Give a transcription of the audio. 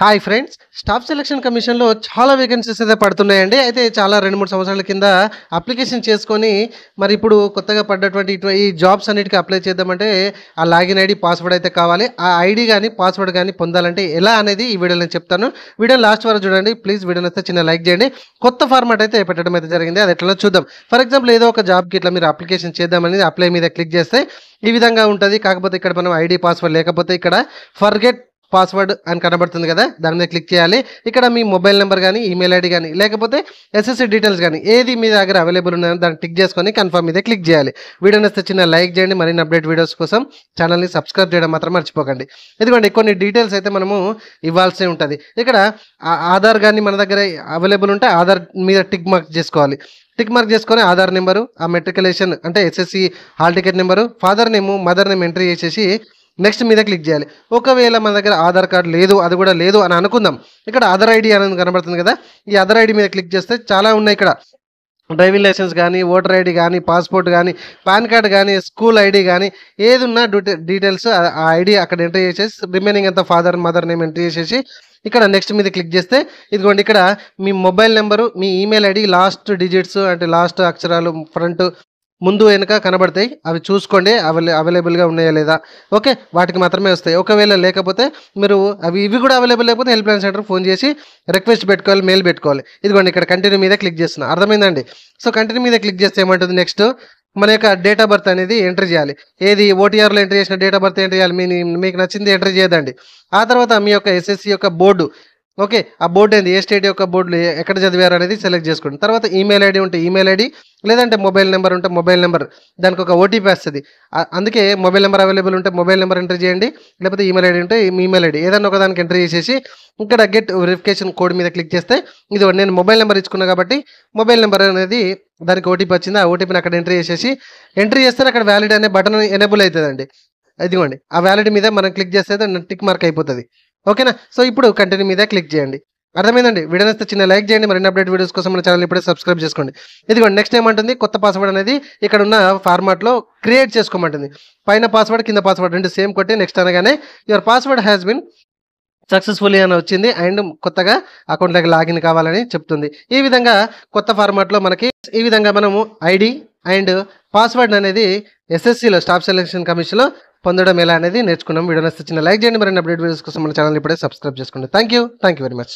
Hi friends, staff selection కమిషన్‌లో చాలా vacancies అయితే పడుతున్నాయండి. అయితే చాలా 2, 3 సంవత్సరాల కింద అప్లికేషన్ చేసుకొని మరి ఇప్పుడు కొత్తగా పడ్డటువంటి ఈ జాబ్స్ అన్నిటికి అప్లై చేద్దామంటే ఆ లాగిన్ ఐడీ, పాస్వర్డ్ అయితే కావాలి. ఆ ఐడీ గాని, పాస్వర్డ్ గాని పొందాలంటే ఎలా అనేది ఈ వీడియోలో నేను చెప్తాను. వీడియోని లాస్ట్ వరకు చూడండి. ప్లీజ్ వీడియోని అయితే చిన్న లైక్ చేయండి. కొత్త ఫార్మాట్ అయితే పెట్టడం అయితే జరిగింది. అది ఎట్లనో చూద్దాం. ఫర్ ఎగ్జాంపుల్ ఏదో ఒక జాబ్‌కి ఇట్లా మీరు అప్లికేషన్ చేద్దామనేది అప్లై మీద క్లిక్ చేస్తే ఈ విధంగా ఉంటది. కాకపోతే ఇక్కడ మనం ఐడీ, పాస్వర్డ్ లేకపోతే ఇక్కడ ఫర్గెట్ పాస్వర్డ్ అని కనబడుతుంది కదా, దాని మీద క్లిక్ చేయాలి. ఇక్కడ మీ మొబైల్ నెంబర్ కానీ, ఈమెయిల్ ఐడి కానీ, లేకపోతే ఎస్ఎస్సి డీటెయిల్స్ కానీ ఏది మీ దగ్గర అవైలబుల్ ఉన్నాయో దాన్ని టిక్ చేసుకొని కన్ఫర్మ్ మీద క్లిక్ చేయాలి. వీడియో నచ్చితే చిన్న లైక్ చేయండి. మరిన్ని అప్డేట్ వీడియోస్ కోసం ఛానల్ని సబ్స్క్రైబ్ చేయడం మాత్రం మర్చిపోకండి. ఎందుకంటే కొన్ని డీటెయిల్స్ అయితే మనము ఇవ్వాల్సి ఉంటుంది. ఇక్కడ ఆధార్ కానీ మన దగ్గర అవైలబుల్ ఉంటే ఆధార్ మీద టిక్ మార్క్ చేసుకోవాలి. టిక్ మార్క్ చేసుకొని ఆధార్ నెంబరు, ఆ మెట్రికులేషన్ అంటే SSC hall ticket number, father name, mother name entry చేసేసి నెక్స్ట్ మీద క్లిక్ చేయాలి. ఒకవేళ మన దగ్గర ఆధార్ కార్డు లేదు, అది కూడా లేదు అని అనుకుందాం. ఇక్కడ ఆధార్ ఐడి అనేది కనబడుతుంది కదా, ఈ ఆధార్ ఐడి మీద క్లిక్ చేస్తే చాలా ఉన్నాయి. ఇక్కడ డ్రైవింగ్ లైసెన్స్ కానీ, ఓటర్ ఐడి కానీ, పాస్పోర్ట్ కానీ, పాన్ కార్డ్ కానీ, స్కూల్ ఐడి కానీ ఏది ఉన్నా డీటెయిల్స్ ఆ ఐడి అక్కడ ఎంట్రీ చేసేసి రిమైనింగ్ అంతా ఫాదర్, మదర్ నేమ్ ఎంట్రీ చేసేసి ఇక్కడ నెక్స్ట్ మీద క్లిక్ చేస్తే ఇదిగోండి ఇక్కడ మీ మొబైల్ నెంబరు, మీ ఈమెయిల్ ఐడి లాస్ట్ డిజిట్స్ అంటే లాస్ట్ అక్షరాలు ఫ్రంట్ ముందు వెనుక కనబడతాయి. అవి చూసుకోండి అవైలబుల్గా ఉన్నాయా లేదా. ఓకే, వాటికి మాత్రమే వస్తాయి. ఒకవేళ లేకపోతే మీరు ఇవి కూడా అవైలబుల్ లేకపోతే హెల్ప్ లైన్ సెంటర్ ఫోన్ చేసి రిక్వెస్ట్ పెట్టుకోవాలి, మెయిల్ పెట్టుకోవాలి. ఇదిగోండి ఇక్కడ కంటిన్యూ మీద క్లిక్ చేస్తున్నా, అర్థమైందండి. సో కంటిన్యూ మీద క్లిక్ చేస్తే ఏమంటుంది, నెక్స్ట్ మన యొక్క డేట్ ఆఫ్ బర్త్ అనేది ఎంట్రీ చేయాలి. ఏది ఓటీఆర్లో ఎంట్రీ చేసిన డేట్ ఆఫ్ బర్త్ ఎంట్రీ చేయాలి. మీకు నచ్చింది ఎంట్రీ చేయదండి. ఆ తర్వాత మీ యొక్క ఎస్ఎస్సి యొక్క బోర్డు, ఓకే, ఆ బోర్డు ఏంది, ఏ స్టేట్ యొక్క బోర్డులు ఎక్కడ చదివారు అనేది సెలెక్ట్ చేసుకోండి. తర్వాత ఈమెయిల్ ఐడి ఉంటే ఈమెయిల్ ఐడి, లేదంటే మొబైల్ నెంబర్ ఉంటే మొబైల్ నెంబర్, దానికి ఒక ఓటీపీ వస్తుంది. అందుకే మొబైల్ నెంబర్ అవైలబుల్ ఉంటే మొబైల్ నెంబర్ ఎంటర్ చేయండి, లేకపోతే ఈమెయిల్ ఐడి ఉంటే ఈమెయిల్ ఐడి ఏదైనా ఒక దానికి ఎంటర్ చేసేసి ఇక్కడ గెట్ వెరిఫికేషన్ కోడ్ మీద క్లిక్ చేస్తే ఇది నేను మొబైల్ నెంబర్ ఇచ్చుకున్నా కాబట్టి మొబైల్ నెంబర్ అనేది దానికి ఓటీపీ వచ్చింది. ఆ ఓటీపీని అక్కడ ఎంట్రీ చేసేసి ఎంట్రీ చేస్తే అక్కడ వ్యాలిడ్ అనే బటన్ ఎనేబుల్ అవుతుందండి. ఇదిగోండి ఆ వ్యాలిడ్ మీద మనం క్లిక్ చేస్తే టిక్ మార్క్ అయిపోతుంది. ఓకేనా. సో ఇప్పుడు కంటిన్యూ మీద క్లిక్ చేయండి. అర్థమైందండి. వీడియో నచ్చితే చిన్న లైక్ చేయండి. మరిన్ని అప్డేట్ వీడియోస్ కోసం మన ఛానల్ ఇప్పుడే సబ్స్క్రైబ్ చేసుకోండి. ఇదిగోండి నెక్స్ట్ ఏమంటుంది, కొత్త పాస్వర్డ్ అనేది ఇక్కడ ఉన్న ఫార్మాట్లో క్రియేట్ చేసుకోమంటుంది. పైన పాస్వర్డ్, కింద పాస్వర్డ్ రెండు సేమ్ కొట్టి నెక్స్ట్ అనగానే your password has been successfully అని వచ్చింది అండ్ కొత్తగా అకౌంట్లోకి లాగిన్ కావాలని చెప్తుంది. ఈ విధంగా కొత్త ఫార్మాట్లో మనకి ఈ విధంగా మనము ఐడి అండ్ పాస్వర్డ్ అనేది ఎస్ఎస్సిలో స్టాఫ్ సెలక్షన్ కమిషన్లో పొందడం ఎలా అనేది నేర్చుకున్నాం. వీడియో నచ్చితే చిన్న లైక్ చేయండి. మరిన్ని అప్డేట్ వీడియోస్ కోసం మన ఛానల్ ఇప్పుడే సబ్స్క్రైబ్ చేసుకోండి. Thank you very much.